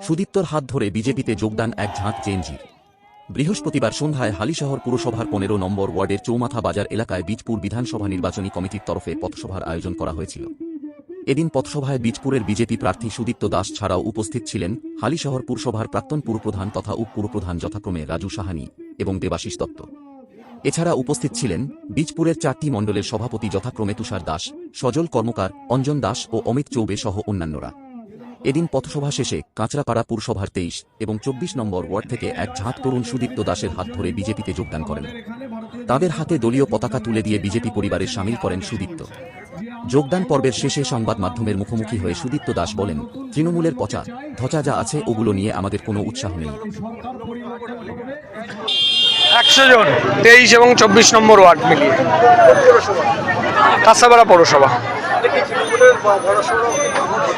সুদীপ্তর হাত ধরে বিজেপিতে যোগদান এক ঝাঁক জেএনজি। বৃহস্পতিবার সন্ধ্যায় হালিশহর পুরসভার ১৫ নম্বর ওয়ার্ডের চৌমাথা বাজার এলাকায় বীজপুর বিধানসভা নির্বাচনী কমিটির তরফে পথসভার আয়োজন করা হয়েছিল। এদিন পথসভায় বীজপুরের বিজেপি প্রার্থী সুদীপ্ত দাস ছাড়াও উপস্থিত ছিলেন হালিশহর পুরসভার প্রাক্তন পুরপ্রধান তথা উপপুরপ্রধান যথাক্রমে রাজু সাহানি এবং দেবাশিস দত্ত। এছাড়া উপস্থিত ছিলেন বীজপুরের ৪টি মণ্ডলের সভাপতি যথাক্রমে তুষার দাস, সজল কর্মকার, অঞ্জন দাস ও অমিত চৌবে সহ অন্যান্যরা। এদিন পথসভা শেষে কাঁচরাপাড়া পুরসভার ২৩ এবং ২৪ নম্বর ওয়ার্ড থেকে এক ঝাঁক তরুণ সুদীপ্ত দাসের হাত ধরে বিজেপিতে যোগদান করেন। তাদের হাতে দলীয় পতাকা তুলে দিয়ে বিজেপি পরিবারে শামিল করেন সুদীপ্ত। যোগদান পর্বের শেষে সংবাদ মাধ্যমের মুখোমুখি হয়ে সুদীপ্ত দাস বলেন, তৃণমূলের পচা ধচা যা আছে ওগুলো নিয়ে আমাদের কোনো উৎসাহ নেই। ১০০ জন ২৩ এবং ২৪ নম্বর ওয়ার্ড মিলিয়ে কাঁচরাপাড়া পৌরসভা।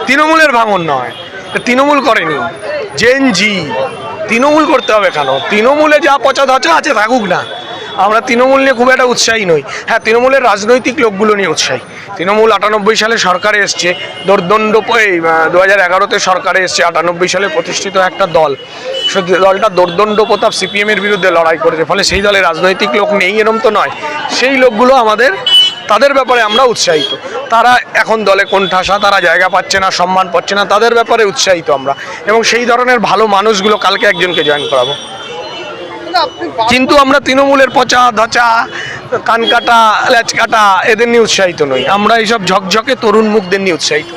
তৃণমূলের ভাঙন নয়, তৃণমূল করেনি, জেএনজি। তৃণমূল করতে হবে কেন? তৃণমূলে যা পচা ধচা আছে থাকুক না, আমরা তৃণমূল নিয়ে খুব একটা উৎসাহী নই। হ্যাঁ, তৃণমূলের রাজনৈতিক লোকগুলো নিয়ে উৎসাহী। তৃণমূল ৯৮ সালে সরকারে এসছে, দোর্দণ্ড ২০১১তে সরকারে এসছে। ৯৮ সালে প্রতিষ্ঠিত একটা দল, দলটা দোর্দণ্ড প্রতাপ সিপিএমের বিরুদ্ধে লড়াই করেছে। ফলে সেই দলে রাজনৈতিক লোক নেই এরম তো নয়। সেই লোকগুলো তাদের ব্যাপারে আমরা উৎসাহিত। তারা এখন দলে কোণঠাসা, তারা জায়গা পাচ্ছে না, সম্মান পাচ্ছে না, তাদের ব্যাপারে উৎসাহিত আমরা। এবং সেই ধরনের ভালো মানুষগুলো কালকে একজনকে জয়েন করাবো। কিন্তু আমরা তৃণমূলের পচা ধচা, কান কাটা, ল্যাচ কাটা এদের নিয়ে উৎসাহিত নই। আমরা এইসব ঝকঝকে তরুণ মুখদের নিয়ে উৎসাহিত।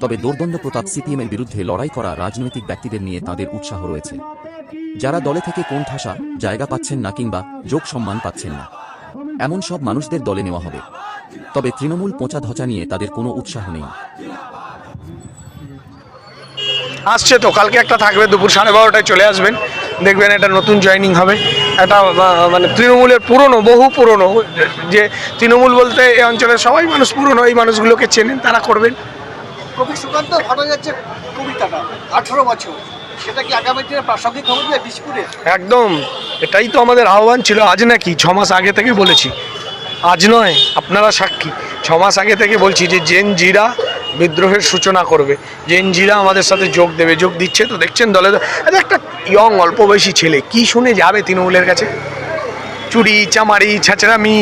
তবে দোর্দণ্ড প্রতাপ সিপিএমের বিরুদ্ধে লড়াই করা রাজনৈতিক ব্যক্তিদের নিয়ে তাদের উৎসাহ রয়েছে, যারা দলে থেকে কোণঠাসা, জায়গা পাচ্ছেন না কিংবা যোগ সম্মান পাচ্ছেন না, এমন সব মানুষদের দলে নেওয়া হবে। তবে তৃণমূল পচা ধচা নিয়ে তাদের কোনো উৎসাহ নেই। আসছে তো, কালকে একটা থাকবে, দুপুর 12:30টায় চলে আসবেন, দেখবেন এটা নতুন জয়েনিং হবে। এটা মানে তৃণমূলের পুরনো, বহু পুরনো, যে তৃণমূল বলতে এই অঞ্চলের সবাই মানুষ পুরনো, এই মানুষগুলোকে চেনেন, তারা করবেন। কবি সুকান্ত ভট্টাচার্যের কবিতাটা 18 বছর, সেটা কি আগামী দিনে প্রাসঙ্গিক হবে বীজপুরে? একদম, এটাই তো আমাদের আহ্বান ছিল। আজ নাকি 6 মাস আগে থেকে বলেছি, আজ নয়, আপনারা সাক্ষী। 6 মাস আগে থেকে বলছি যে জেএনজিরা বিদ্রোহের সূচনা করবে, জেএনজিরা আমাদের সাথে যোগ দেবে। যোগ দিচ্ছে তো, দেখছেন দলে। একটা ইয়ং অল্প বয়সী ছেলে কি শুনে যাবে তৃণমূলের কাছে? চুরি চামারি ছাঁচড়ামি,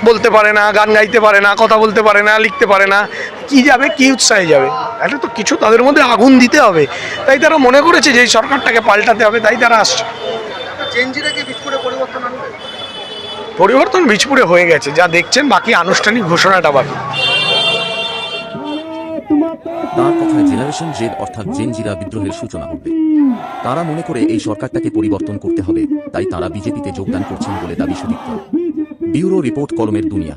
বলতে পারে না, গান গাইতে পারে না, কথা বলতে পারে না, লিখতে পারে না, কি যাবে, কি উৎসাহে যাবে? একটা তো কিছু তাদের মধ্যে আগুন দিতে হবে। তাই তারা মনে করেছে যে এই সরকারটাকে পাল্টাতে হবে, তাই তারা আসছে। জেএনজিরা কি বীজপুরে পরিবর্তন আনবে? পরিবর্তন বীজপুরে হয়ে গেছে, যা দেখছেন, বাকি আনুষ্ঠানিক ঘোষণাটা বাকি। তার কথায় জেনারেশন জেড অর্থাৎ জেনজিরা বিদ্রোহের সূচনা করবে। তারা মনে করে এই সরকারটাকে পরিবর্তন করতে হবে, তাই তারা বিজেপিতে যোগদান করছেন বলে দাবি সুদীপ্ত। ব্যুরো রিপোর্ট, কলমের দুনিয়া।